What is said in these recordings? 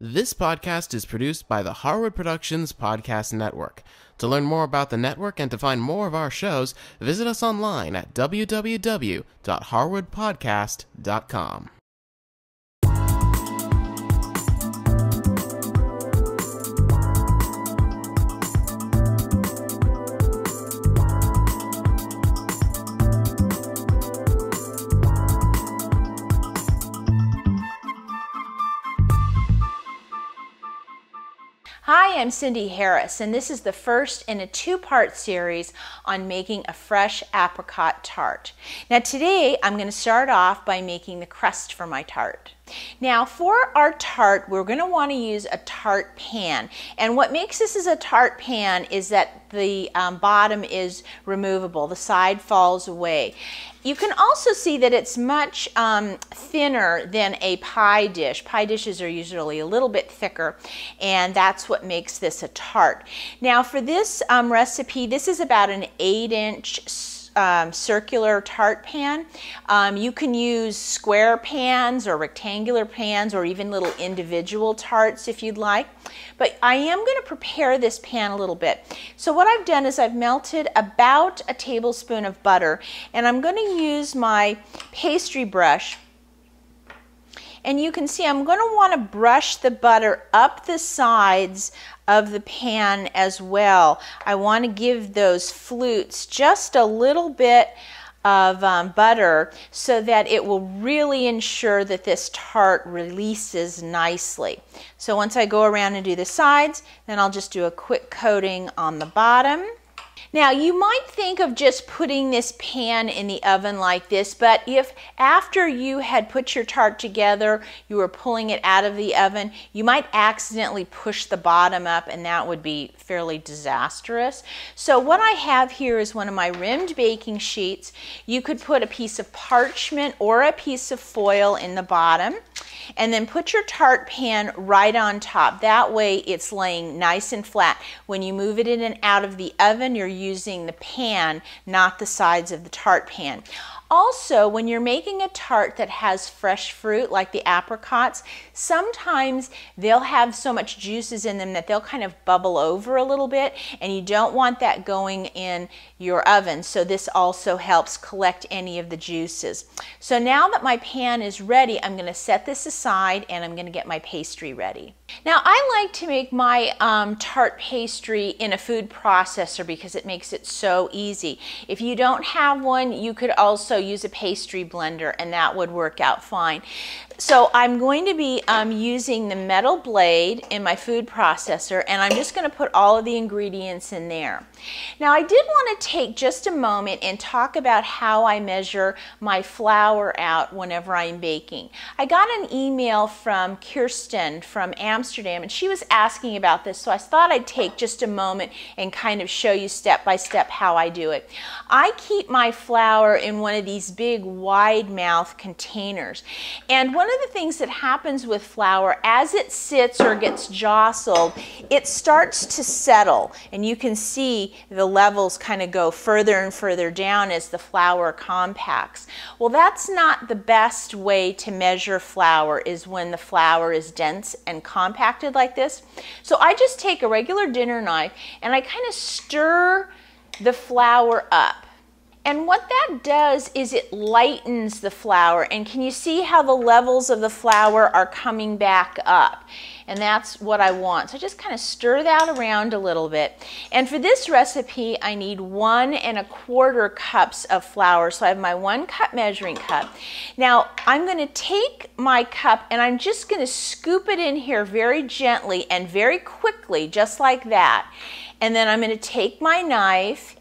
This podcast is produced by the Harwood Productions Podcast Network. To learn more about the network and to find more of our shows, visit us online at www.harwoodpodcast.com. Hi, I'm Cindy Harris, and this is the first in a two-part series on making a fresh apricot tart. Now today I'm going to start off by making the crust for my tart. Now for our tart, we're going to want to use a tart pan, and what makes this as a tart pan is that the bottom is removable, the side falls away. You can also see that it's much thinner than a pie dish. Pie dishes are usually a little bit thicker, and that's what makes this a tart. Now for this recipe, this is about an 8-inch circular tart pan. You can use square pans or rectangular pans or even little individual tarts if you'd like. But I am going to prepare this pan a little bit. So what I've done is I've melted about a tablespoon of butter, and I'm going to use my pastry brush. And you can see I'm going to want to brush the butter up the sides of the pan as well. I want to give those flutes just a little bit of butter so that it will really ensure that this tart releases nicely. So once I go around and do the sides, then I'll just do a quick coating on the bottom. Now you might think of just putting this pan in the oven like this, but if after you had put your tart together, you were pulling it out of the oven, you might accidentally push the bottom up, and that would be fairly disastrous. So what I have here is one of my rimmed baking sheets. You could put a piece of parchment or a piece of foil in the bottom, and then put your tart pan right on top. That way it's laying nice and flat. When you move it in and out of the oven, you're using the pan, not the sides of the tart pan. Also, when you're making a tart that has fresh fruit like the apricots, sometimes they'll have so much juices in them that they'll kind of bubble over a little bit, and you don't want that going in your oven. So this also helps collect any of the juices. So now that my pan is ready, I'm going to set this aside and I'm going to get my pastry ready. Now I like to make my tart pastry in a food processor because it makes it so easy. If you don't have one, you could also use a pastry blender, and that would work out fine. So I'm going to be using the metal blade in my food processor, and I'm just going to put all of the ingredients in there. Now I did want to take just a moment and talk about how I measure my flour out whenever I'm baking. I got an email from Kirsten from Amsterdam, and she was asking about this, so I thought I'd take just a moment and kind of show you step by step how I do it. I keep my flour in one of these big wide mouth containers, and one of the things that happens with flour, as it sits or gets jostled, it starts to settle, and you can see the levels kind of go further and further down as the flour compacts. Well, that's not the best way to measure flour, is when the flour is dense and compacted like this. So I just take a regular dinner knife and I kind of stir the flour up. And what that does is it lightens the flour, and can you see how the levels of the flour are coming back up? And that's what I want. So just kind of stir that around a little bit. And for this recipe, I need 1 1/4 cups of flour. So I have my 1 cup measuring cup. Now I'm going to take my cup and I'm just going to scoop it in here very gently and very quickly, just like that. And then I'm going to take my knife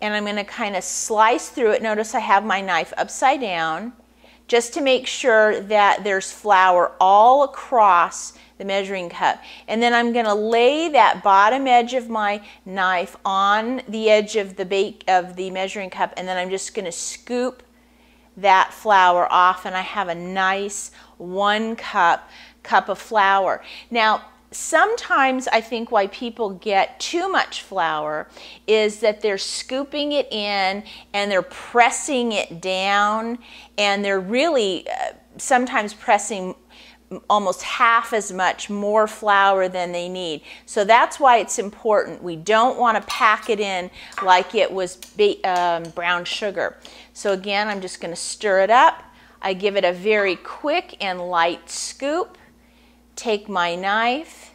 and I'm going to kind of slice through it. Notice I have my knife upside down just to make sure that there's flour all across the measuring cup. And then I'm going to lay that bottom edge of my knife on the edge of the measuring cup, and then I'm just going to scoop that flour off, and I have a nice 1 cup of flour. Now sometimes I think why people get too much flour is that they're scooping it in and they're pressing it down, and they're really sometimes pressing almost half as much more flour than they need. So that's why it's important. We don't want to pack it in like it was brown sugar. So again, I'm just going to stir it up. I give it a very quick and light scoop. Take my knife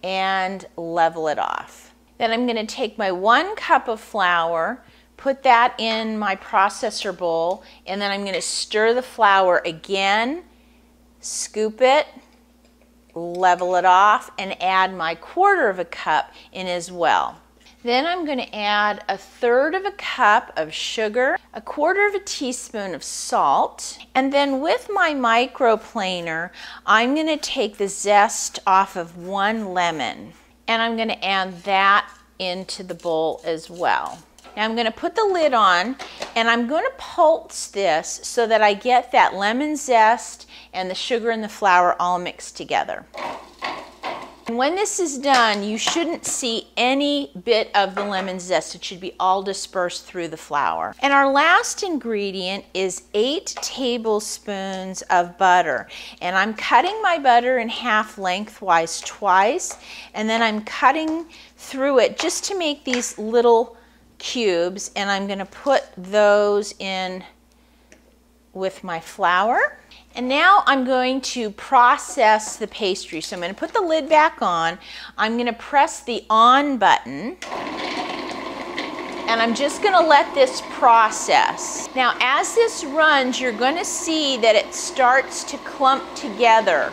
and level it off. Then I'm going to take my 1 cup of flour, put that in my processor bowl, and then I'm going to stir the flour again, scoop it, level it off, and add my 1/4 cup in as well. Then I'm going to add 1/3 cup of sugar, 1/4 teaspoon of salt, and then with my microplaner, I'm going to take the zest off of 1 lemon, and I'm going to add that into the bowl as well. Now I'm going to put the lid on, and I'm going to pulse this so that I get that lemon zest and the sugar and the flour all mixed together. And when this is done, you shouldn't see any bit of the lemon zest. It should be all dispersed through the flour. And our last ingredient is 8 tablespoons of butter. And I'm cutting my butter in half lengthwise twice, and then I'm cutting through it just to make these little cubes, and I'm going to put those in with my flour. And now I'm going to process the pastry. So I'm going to put the lid back on. I'm going to press the on button, and I'm just going to let this process. Now as this runs, you're going to see that it starts to clump together.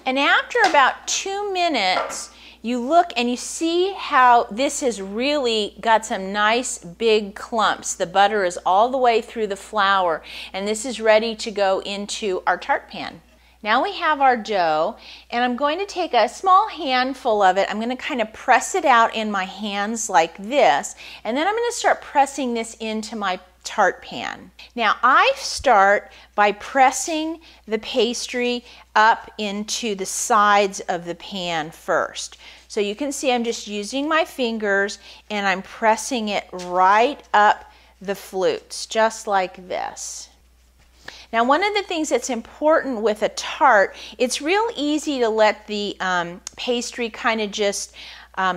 And after about 2 minutes, you look and you see how this has really got some nice big clumps. The butter is all the way through the flour, and this is ready to go into our tart pan. Now we have our dough, and I'm going to take a small handful of it. I'm going to kind of press it out in my hands like this, and then I'm going to start pressing this into my tart pan. Now I start by pressing the pastry up into the sides of the pan first. So you can see I'm just using my fingers and I'm pressing it right up the flutes, just like this. Now one of the things that's important with a tart, it's real easy to let the pastry kind of just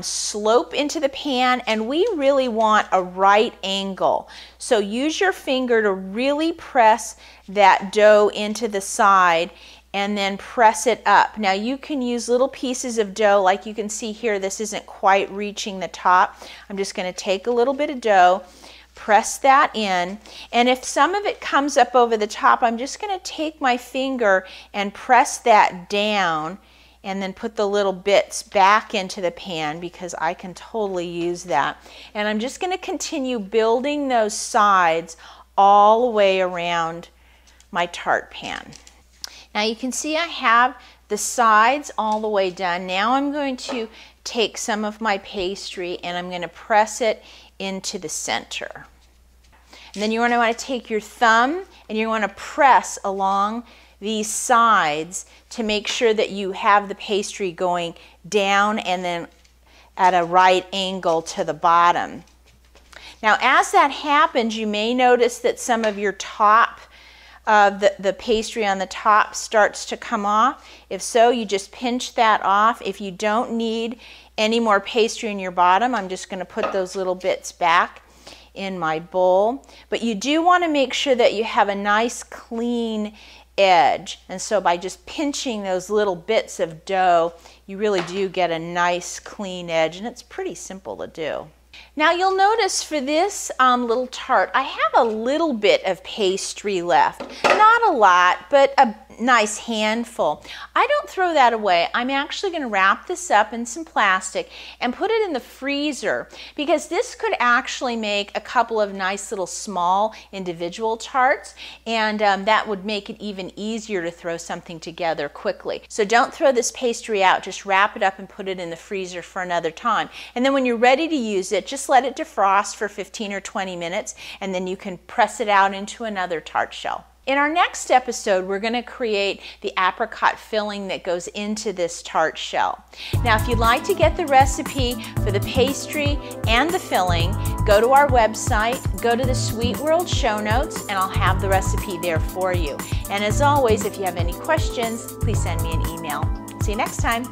slope into the pan, and we really want a right angle. So use your finger to really press that dough into the side and then press it up. Now you can use little pieces of dough, like you can see here, this isn't quite reaching the top. I'm just going to take a little bit of dough, press that in, and if some of it comes up over the top, I'm just going to take my finger and press that down and then put the little bits back into the pan, because I can totally use that. And I'm just going to continue building those sides all the way around my tart pan. Now you can see I have the sides all the way done. Now I'm going to take some of my pastry and I'm going to press it into the center. And then you want to take your thumb and you want to press along these sides to make sure that you have the pastry going down and then at a right angle to the bottom. Now as that happens, you may notice that some of your top the pastry on the top starts to come off. If so, you just pinch that off. If you don't need any more pastry in your bottom, I'm just going to put those little bits back in my bowl. But you do want to make sure that you have a nice clean edge, and so by just pinching those little bits of dough, you really do get a nice clean edge, and it's pretty simple to do. Now you'll notice for this little tart, I have a little bit of pastry left. Not a lot, but a nice handful. I don't throw that away. I'm actually going to wrap this up in some plastic and put it in the freezer, because this could actually make a couple of nice little small individual tarts, and that would make it even easier to throw something together quickly. So don't throw this pastry out. Just wrap it up and put it in the freezer for another time. And then when you're ready to use it, just let it defrost for 15 or 20 minutes, and then you can press it out into another tart shell. In our next episode, we're going to create the apricot filling that goes into this tart shell. Now, if you'd like to get the recipe for the pastry and the filling, go to our website, go to the Sweet World show notes, and I'll have the recipe there for you. And as always, if you have any questions, please send me an email. See you next time.